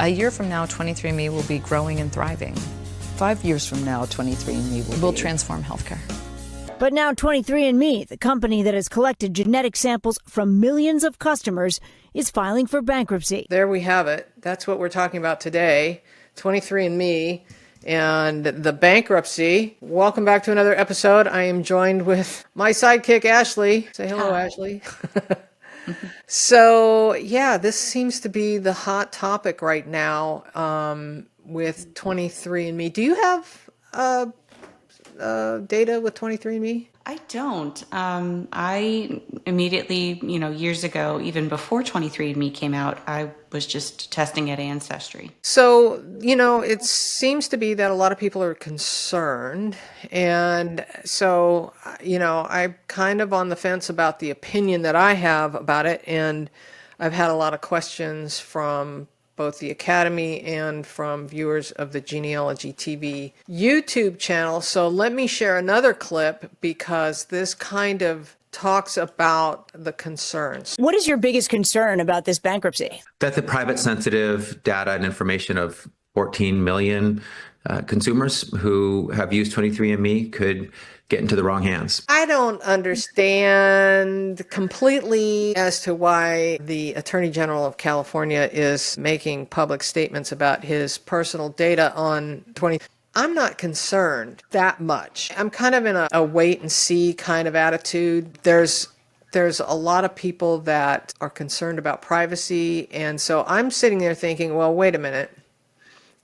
A year from now, 23andMe will be growing and thriving. 5 years from now, 23andMe will transform healthcare. But now 23andMe, the company that has collected genetic samples from millions of customers, is filing for bankruptcy. There we have it. That's what we're talking about today, 23andMe and the bankruptcy. Welcome back to another episode. I am joined with my sidekick, Ashley. Say hello, Hi. Ashley. So, yeah, this seems to be the hot topic right now with 23andMe. Do you have data with 23andMe? I don't. I immediately, years ago, even before 23andMe came out, I was just testing at Ancestry. So, it seems to be that a lot of people are concerned. And so, I'm kind of on the fence about the opinion that I have about it. And I've had a lot of questions from both the Academy and from viewers of the Genealogy TV YouTube channel. So let me share another clip because this kind of talks about the concerns. What is your biggest concern about this bankruptcy? That the private sensitive data and information of 14 million consumers who have used 23andMe could get into the wrong hands. I don't understand completely as to why the Attorney General of California is making public statements about his personal data on 20. I'm not concerned that much. I'm kind of in a wait and see kind of attitude. There's a lot of people that are concerned about privacy. And so I'm sitting there thinking, well, wait a minute.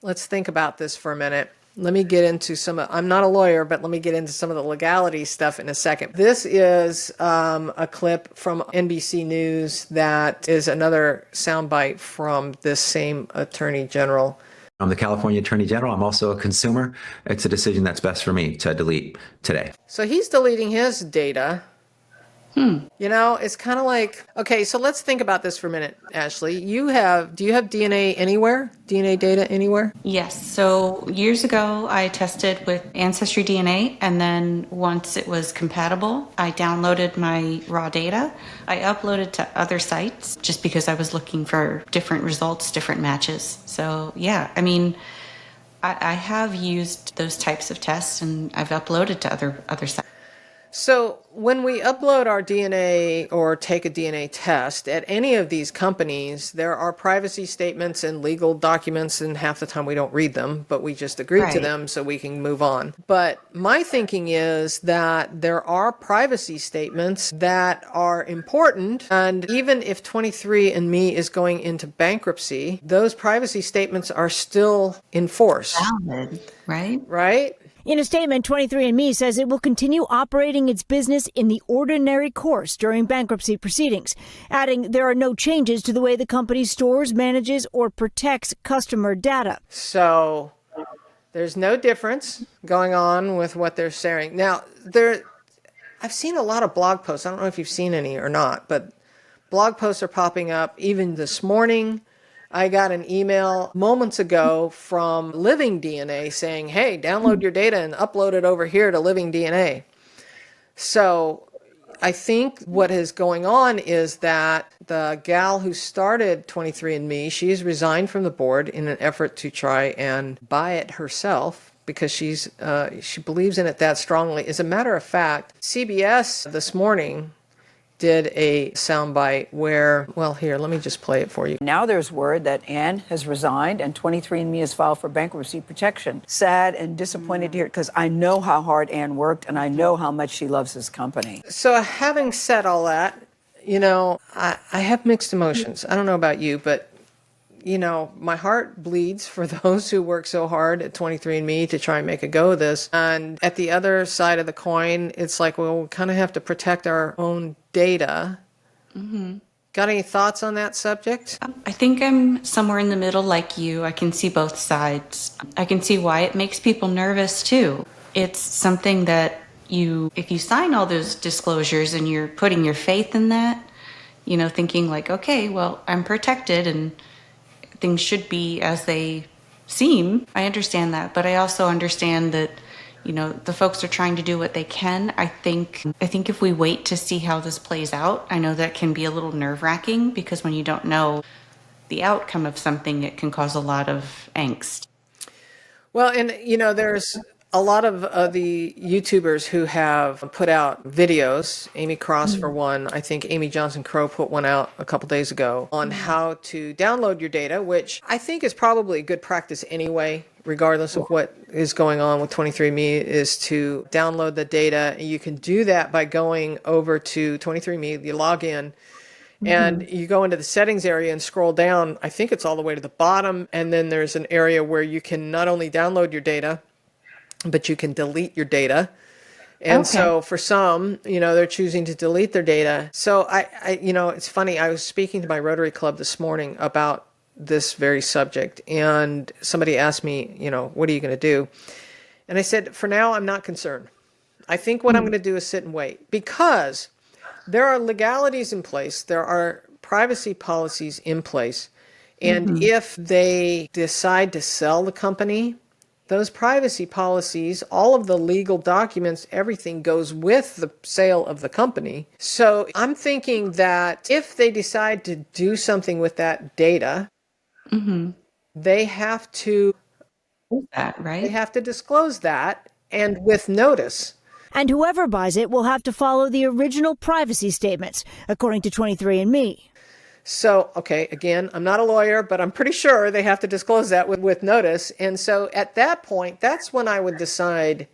Let's think about this for a minute. Let me get into I'm not a lawyer, but let me get into some of the legality stuff in a second. This is a clip from NBC News that is another soundbite from this same Attorney General. I'm the California Attorney General. I'm also a consumer. It's a decision that's best for me to delete today. So he's deleting his data. It's kind of like, okay, so let's think about this for a minute, Ashley. Do you have DNA anywhere? DNA data anywhere? Yes. So years ago, I tested with AncestryDNA, and then once it was compatible, I downloaded my raw data. I uploaded to other sites just because I was looking for different results, different matches. So yeah, I have used those types of tests, and I've uploaded to other sites. So when we upload our DNA or take a DNA test at any of these companies, there are privacy statements and legal documents, and half the time we don't read them, but we just agree to them so we can move on. But my thinking is that there are privacy statements that are important, and even if 23andMe is going into bankruptcy, those privacy statements are still in force. Valid, right? Right? In a statement, 23andMe says it will continue operating its business in the ordinary course during bankruptcy proceedings, adding there are no changes to the way the company stores, manages, or protects customer data. So there's no difference going on with what they're sharing. Now, I've seen a lot of blog posts. I don't know if you've seen any or not, but blog posts are popping up. Even this morning, I got an email moments ago from Living DNA saying, hey, download your data and upload it over here to Living DNA. So I think what is going on is that the gal who started 23andMe, she's resigned from the board in an effort to try and buy it herself because she believes in it that strongly. As a matter of fact, CBS this morning did a soundbite where, well, here, let me just play it for you. Now there's word that Ann has resigned and 23andMe has filed for bankruptcy protection. Sad and disappointed to hear it because I know how hard Ann worked and I know how much she loves this company. So having said all that, I have mixed emotions. I don't know about you, but my heart bleeds for those who work so hard at 23andMe to try and make a go of this. And at the other side of the coin, it's like, well, we kind of have to protect our own data. Mm-hmm. Got any thoughts on that subject? I think I'm somewhere in the middle like you. I can see both sides. I can see why it makes people nervous too. It's something that if you sign all those disclosures and you're putting your faith in that, thinking like, okay, well, I'm protected and things should be as they seem. I understand that, but I also understand that, the folks are trying to do what they can. I think if we wait to see how this plays out, I know that can be a little nerve-wracking because when you don't know the outcome of something, it can cause a lot of angst. Well, and there's a lot of the YouTubers who have put out videos. Amy Cross, for one. I think Amy Johnson Crow put one out a couple days ago on how to download your data, which I think is probably a good practice anyway, regardless of what is going on with 23andMe, is to download the data. You can do that by going over to 23andMe, you log in, and you go into the settings area and scroll down. I think it's all the way to the bottom. And then there's an area where you can not only download your data, but you can delete your data. And so for some, they're choosing to delete their data. So I it's funny. I was speaking to my Rotary Club this morning about this very subject. And somebody asked me, what are you going to do? And I said, for now, I'm not concerned. I think what I'm going to do is sit and wait, because there are legalities in place. There are privacy policies in place. And if they decide to sell the company, those privacy policies, all of the legal documents, everything goes with the sale of the company. So I'm thinking that if they decide to do something with that data, they have to They have to disclose that, and with notice. And whoever buys it will have to follow the original privacy statements, according to 23andMe. So, okay, again, I'm not a lawyer, but I'm pretty sure they have to disclose that with notice. And so at that point, that's when I would decide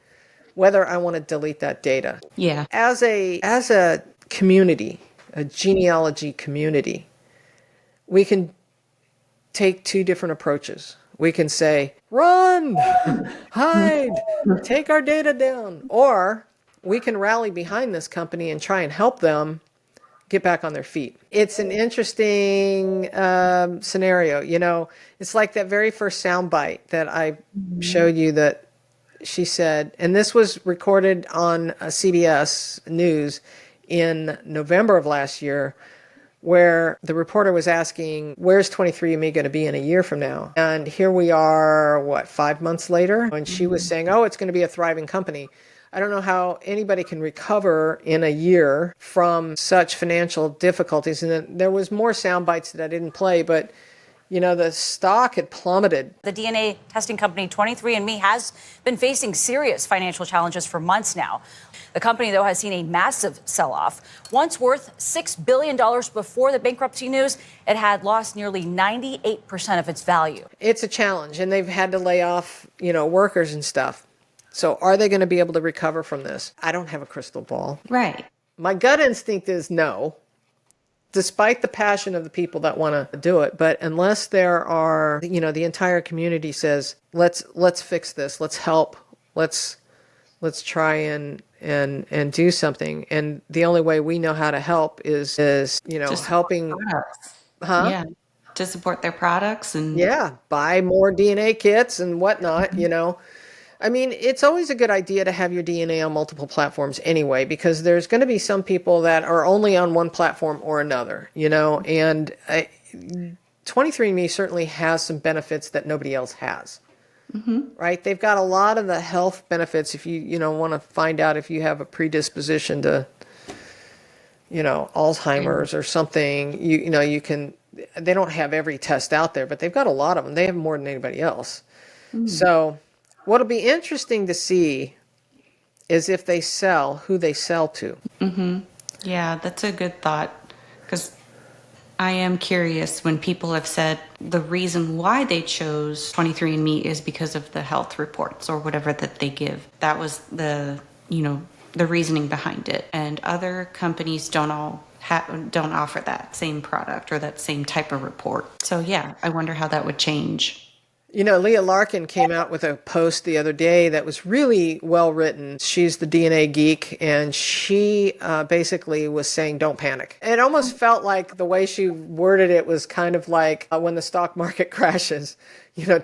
whether I want to delete that data. Yeah. As a community, a genealogy community, we can take two different approaches. We can say, run, hide, take our data down. Or we can rally behind this company and try and help them get back on their feet. It's an interesting scenario. It's like that very first soundbite that I showed you that she said, and this was recorded on CBS News in November of last year, where the reporter was asking, where's 23andMe going to be in a year from now? And here we are, 5 months later? And she was saying, it's going to be a thriving company. I don't know how anybody can recover in a year from such financial difficulties. And then there was more sound bites that I didn't play, but the stock had plummeted. The DNA testing company 23andMe has been facing serious financial challenges for months now. The company, though, has seen a massive sell-off. Once worth $6 billion before the bankruptcy news, it had lost nearly 98% of its value. It's a challenge, and they've had to lay off, workers and stuff. So are they going to be able to recover from this? I don't have a crystal ball. Right. My gut instinct is no, despite the passion of the people that want to do it. But unless there are, the entire community says, let's fix this, let's help, let's try and do something. And the only way we know how to help is helping. Yeah. To support their products and buy more DNA kits and whatnot, I mean, it's always a good idea to have your DNA on multiple platforms anyway, because there's going to be some people that are only on one platform or another, and 23andMe certainly has some benefits that nobody else has, right? They've got a lot of the health benefits. If you, want to find out if you have a predisposition to, Alzheimer's or something, you can, they don't have every test out there, but they've got a lot of them. They have more than anybody else. So what'll be interesting to see is if they sell, who they sell to. Yeah, that's a good thought, because I am curious when people have said the reason why they chose 23andMe is because of the health reports or whatever that they give. That was the reasoning behind it. And other companies don't offer that same product or that same type of report. So yeah, I wonder how that would change. Leah Larkin came out with a post the other day that was really well written. She's the DNA geek, and she basically was saying, don't panic. It almost felt like the way she worded it was kind of like when the stock market crashes,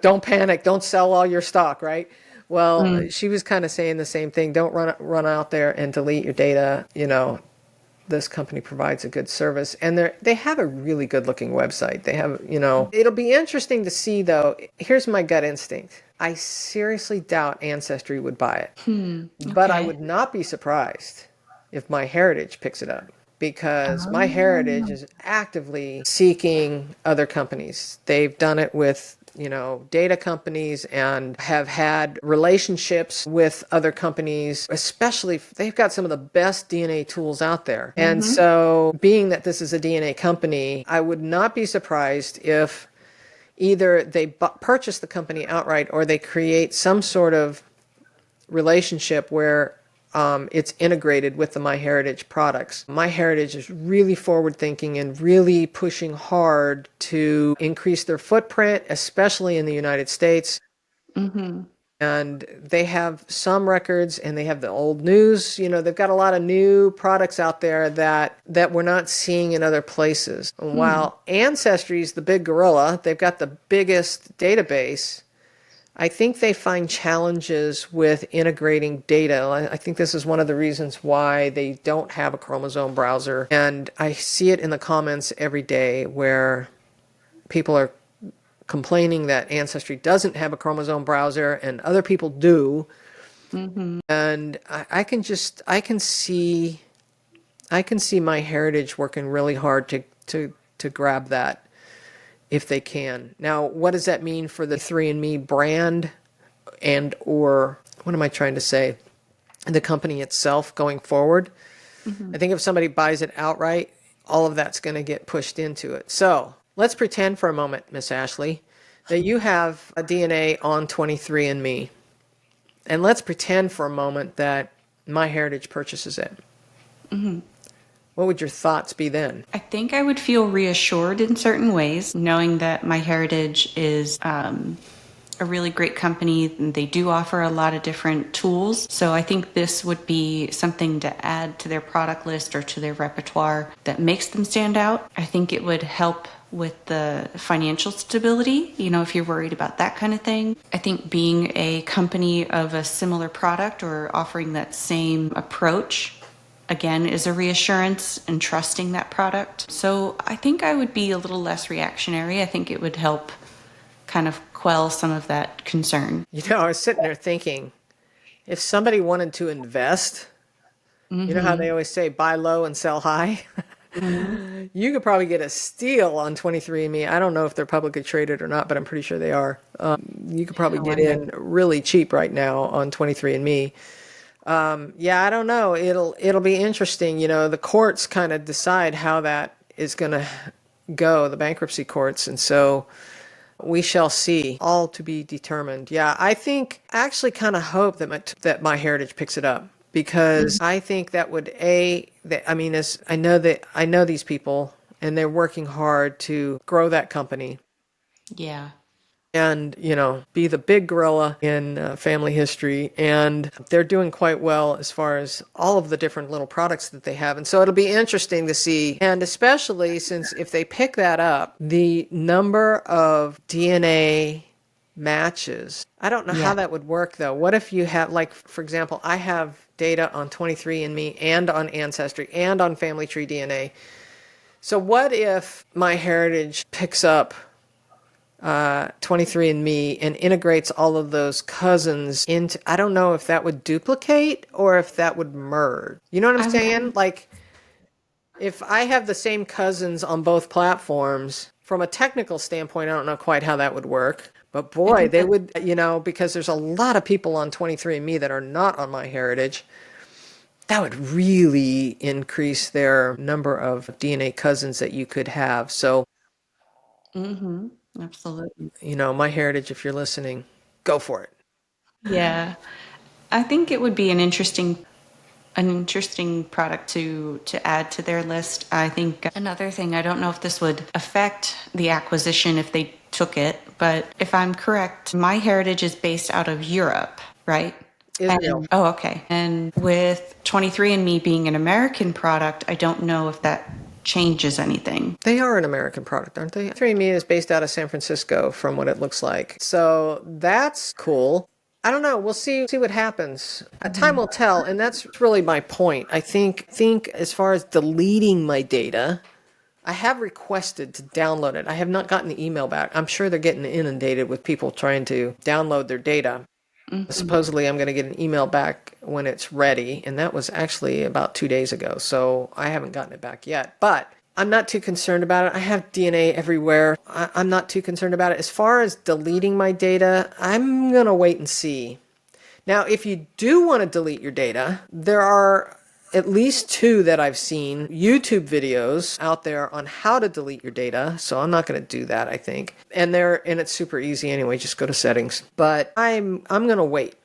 don't panic, don't sell all your stock, right? Well, she was kind of saying the same thing. Don't run out there and delete your data. This company provides a good service, and they have a really good looking website. They have, it'll be interesting to see though. Here's my gut instinct. I seriously doubt Ancestry would buy it, but I would not be surprised if MyHeritage picks it up. because MyHeritage is actively seeking other companies. They've done it with, data companies and have had relationships with other companies, especially they've got some of the best DNA tools out there. And so being that this is a DNA company, I would not be surprised if either they purchase the company outright or they create some sort of relationship where it's integrated with the MyHeritage products. MyHeritage is really forward-thinking and really pushing hard to increase their footprint, especially in the United States. And they have some records and they have the old news. They've got a lot of new products out there that we're not seeing in other places. While Ancestry is the big gorilla, they've got the biggest database. I think they find challenges with integrating data. I think this is one of the reasons why they don't have a chromosome browser. And I see it in the comments every day where people are complaining that Ancestry doesn't have a chromosome browser and other people do. And I can see MyHeritage working really hard to grab that if they can. Now, what does that mean for the 23andMe brand or what am I trying to say? The company itself going forward? I think if somebody buys it outright, all of that's going to get pushed into it. So let's pretend for a moment, Miss Ashley, that you have a DNA on 23andMe. And let's pretend for a moment that MyHeritage purchases it. What would your thoughts be then? I think I would feel reassured in certain ways, knowing that MyHeritage is a really great company. And they do offer a lot of different tools. So I think this would be something to add to their product list or to their repertoire that makes them stand out. I think it would help with the financial stability, if you're worried about that kind of thing. I think being a company of a similar product or offering that same approach again, is a reassurance and trusting that product. So I think I would be a little less reactionary. I think it would help kind of quell some of that concern. I was sitting there thinking, if somebody wanted to invest, you know how they always say, buy low and sell high? You could probably get a steal on 23andMe. I don't know if they're publicly traded or not, but I'm pretty sure they are. You could probably get in really cheap right now on 23andMe. I don't know. It'll be interesting. The courts kind of decide how that is going to go, the bankruptcy courts. And so we shall see, all to be determined. Yeah, I actually kind of hope that MyHeritage picks it up, because I think that would, I know these people and they're working hard to grow that company. Yeah. And, be the big gorilla in family history. And they're doing quite well as far as all of the different little products that they have. And so it'll be interesting to see. And especially since if they pick that up, the number of DNA matches. I don't know how that would work, though. What if you have, for example, I have data on 23andMe and on Ancestry and on Family Tree DNA. So what if MyHeritage picks up 23andMe and integrates all of those cousins into, I don't know if that would duplicate or if that would merge. You know what I'm saying? If I have the same cousins on both platforms, from a technical standpoint, I don't know quite how that would work. But boy, they would, because there's a lot of people on 23andMe that are not on MyHeritage. That would really increase their number of DNA cousins that you could have. So, Absolutely. MyHeritage, if you're listening, go for it. Yeah. I think it would be an interesting product to add to their list. I think another thing, I don't know if this would affect the acquisition if they took it, but if I'm correct, MyHeritage is based out of Europe, right? Israel. Okay. And with 23andMe being an American product, I don't know if that changes anything. They are an American product, aren't they? 23andMe is based out of San Francisco from what it looks like. So that's cool. I don't know. We'll see what happens. Time will tell. And that's really my point. I think as far as deleting my data, I have requested to download it. I have not gotten the email back. I'm sure they're getting inundated with people trying to download their data. Supposedly, I'm going to get an email back when it's ready, and that was actually about 2 days ago, so I haven't gotten it back yet. But I'm not too concerned about it. I have DNA everywhere. I'm not too concerned about it. As far as deleting my data, I'm going to wait and see. Now, if you do want to delete your data, there are at least 2 that I've seen YouTube videos out there on how to delete your data. So I'm not going to do that, I think. And it's super easy anyway. Just go to settings. But I'm going to wait.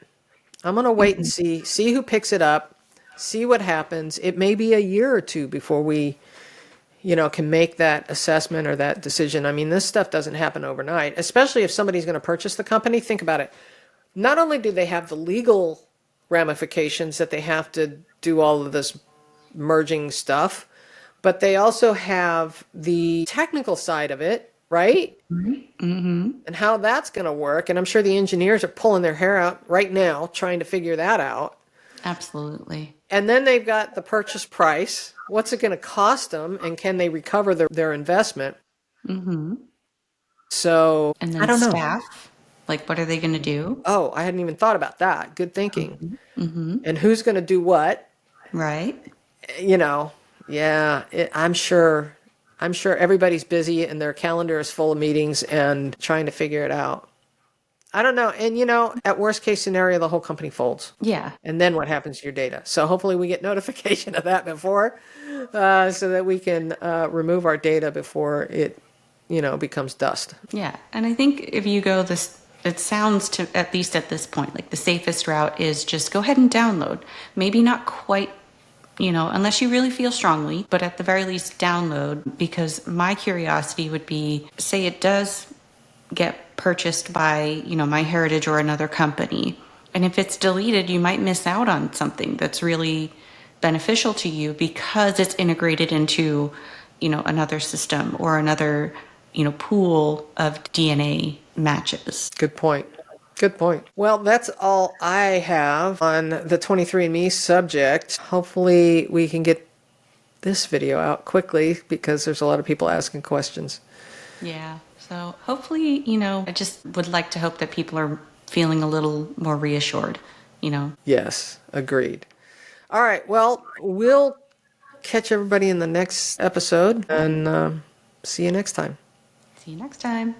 I'm going to wait and see who picks it up, see what happens. It may be a year or 2 before we can make that assessment or that decision. I mean, this stuff doesn't happen overnight, especially if somebody's going to purchase the company. Think about it. Not only do they have the legal ramifications that they have to do all of this merging stuff, but they also have the technical side of it, right? Mm-hmm. And how that's going to work. And I'm sure the engineers are pulling their hair out right now trying to figure that out. Absolutely. And then they've got the purchase price. What's it going to cost them? And can they recover their investment? Mm-hmm. So, And then I don't know. staff, like what are they going to do? Oh, I hadn't even thought about that. Good thinking. Mm-hmm. And who's going to do what? Right. I'm sure everybody's busy and their calendar is full of meetings and trying to figure it out. I don't know. And, at worst case scenario, the whole company folds. Yeah. And then what happens to your data? So hopefully we get notification of that before, so that we can remove our data before it, becomes dust. Yeah. And I think if you go it sounds to, at least at this point, like the safest route is just go ahead and download. Maybe not quite, unless you really feel strongly, but at the very least download, because my curiosity would be, say it does get purchased by, MyHeritage or another company. And if it's deleted, you might miss out on something that's really beneficial to you because it's integrated into, another system or another, pool of DNA matches. Good point. Good point. Well, that's all I have on the 23andMe subject. Hopefully we can get this video out quickly because there's a lot of people asking questions. Yeah. So hopefully, I just would like to hope that people are feeling a little more reassured, Yes, agreed. All right. Well, we'll catch everybody in the next episode and see you next time. See you next time.